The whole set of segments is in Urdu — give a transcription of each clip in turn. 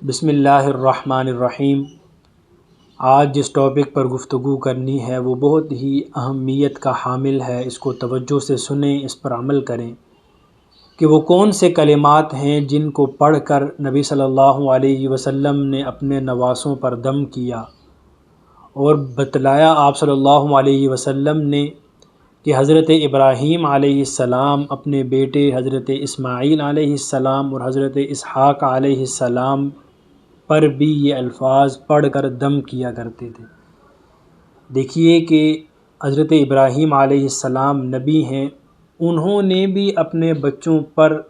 بسم اللہ الرحمن الرحیم۔ آج جس ٹاپک پر گفتگو کرنی ہے وہ بہت ہی اہمیت کا حامل ہے، اس کو توجہ سے سنیں، اس پر عمل کریں کہ وہ کون سے کلمات ہیں جن کو پڑھ کر نبی صلی اللہ علیہ وسلم نے اپنے نواسوں پر دم کیا اور بتلایا آپ صلی اللہ علیہ وسلم نے کہ حضرت ابراہیم علیہ السلام اپنے بیٹے حضرت اسماعیل علیہ السلام اور حضرت اسحاق علیہ السلام پر بھی یہ الفاظ پڑھ کر دم کیا کرتے تھے۔ دیکھیے کہ حضرت ابراہیم علیہ السلام نبی ہیں، انہوں نے بھی اپنے بچوں پر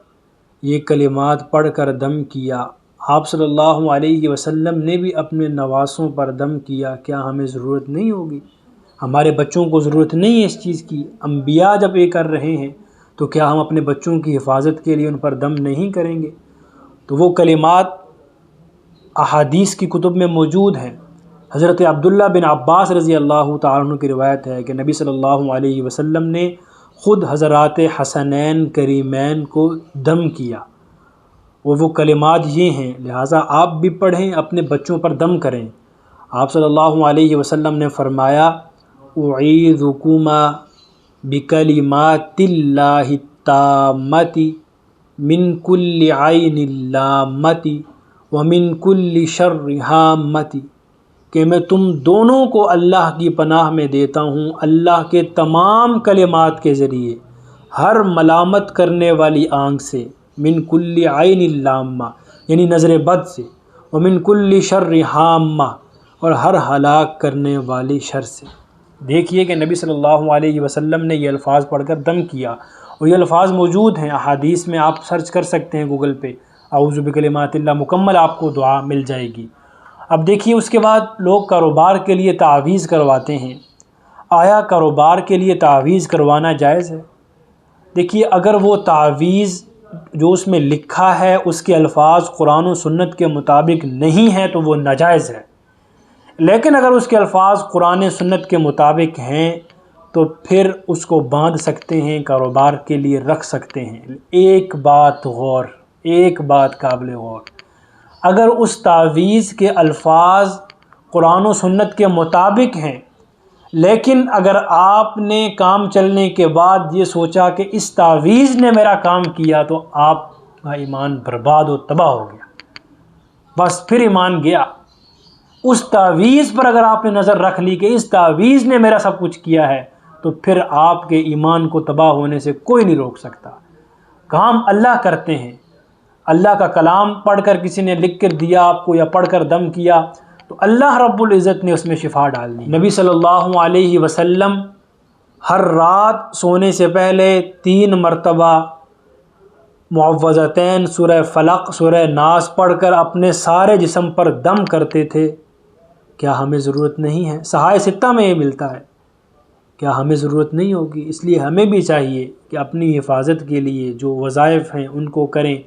یہ کلمات پڑھ کر دم کیا۔ آپ صلی اللہ علیہ وسلم نے بھی اپنے نواسوں پر دم کیا۔ کیا ہمیں ضرورت نہیں ہوگی؟ ہمارے بچوں کو ضرورت نہیں ہے اس چیز کی؟ انبیاء جب یہ کر رہے ہیں تو کیا ہم اپنے بچوں کی حفاظت کے لیے ان پر دم نہیں کریں گے؟ تو وہ کلمات احادیث کی کتب میں موجود ہیں۔ حضرت عبداللہ بن عباس رضی اللہ تعالیٰ عنہ کی روایت ہے کہ نبی صلی اللہ علیہ وسلم نے خود حضرات حسنین کریمین کو دم کیا، اور وہ کلمات یہ ہیں، لہٰذا آپ بھی پڑھیں، اپنے بچوں پر دم کریں۔ آپ صلی اللہ علیہ وسلم نے فرمایا اعیذکما بکلمات اللہ التامۃ من کل عین لامۃ ومن کل شر ہامۃ، کہ میں تم دونوں کو اللہ کی پناہ میں دیتا ہوں اللہ کے تمام کلمات کے ذریعے، ہر ملامت کرنے والی آنکھ سے، من کل عین لامہ یعنی نظر بد سے، ومن کل شر ہامہ اور ہر ہلاک کرنے والی شر سے۔ دیکھیے کہ نبی صلی اللہ علیہ وسلم نے یہ الفاظ پڑھ کر دم کیا، اور یہ الفاظ موجود ہیں احادیث میں، آپ سرچ کر سکتے ہیں گوگل پہ، اعوذ بکلمات اللہ، مکمل آپ کو دعا مل جائے گی۔ اب دیکھیے اس کے بعد لوگ کاروبار کے لیے تعویذ کرواتے ہیں۔ آیا کاروبار کے لیے تعویذ کروانا جائز ہے؟ دیکھیے اگر وہ تعویذ جو اس میں لکھا ہے اس کے الفاظ قرآن و سنت کے مطابق نہیں ہیں تو وہ ناجائز ہے، لیکن اگر اس کے الفاظ قرآن سنت کے مطابق ہیں تو پھر اس کو باندھ سکتے ہیں، کاروبار کے لیے رکھ سکتے ہیں۔ ایک بات قابل غور، اگر اس تعویذ کے الفاظ قرآن و سنت کے مطابق ہیں، لیکن اگر آپ نے کام چلنے کے بعد یہ سوچا کہ اس تعویذ نے میرا کام کیا، تو آپ کا ایمان برباد و تباہ ہو گیا، بس پھر ایمان گیا۔ اس تعویذ پر اگر آپ نے نظر رکھ لی کہ اس تعویذ نے میرا سب کچھ کیا ہے، تو پھر آپ کے ایمان کو تباہ ہونے سے کوئی نہیں روک سکتا۔ کام اللہ کرتے ہیں، اللہ کا کلام پڑھ کر کسی نے لکھ کر دیا آپ کو یا پڑھ کر دم کیا تو اللہ رب العزت نے اس میں شفا ڈال دی۔ نبی صلی اللہ علیہ وسلم ہر رات سونے سے پہلے 3 مرتبہ معوذتین، سورہ فلق، سورہ ناس پڑھ کر اپنے سارے جسم پر دم کرتے تھے۔ کیا ہمیں ضرورت نہیں ہے؟ صحائح ستہ میں یہ ملتا ہے، کیا ہمیں ضرورت نہیں ہوگی؟ اس لیے ہمیں بھی چاہیے کہ اپنی حفاظت کے لیے جو وظائف ہیں ان کو کریں،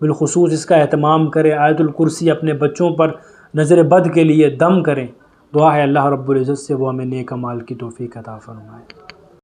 بالخصوص اس کا اہتمام کریں۔ آیت الکرسی اپنے بچوں پر نظر بد کے لیے دم کریں۔ دعا ہے اللہ رب العزت سے وہ ہمیں نیک اعمال کی توفیق عطا فرمائے۔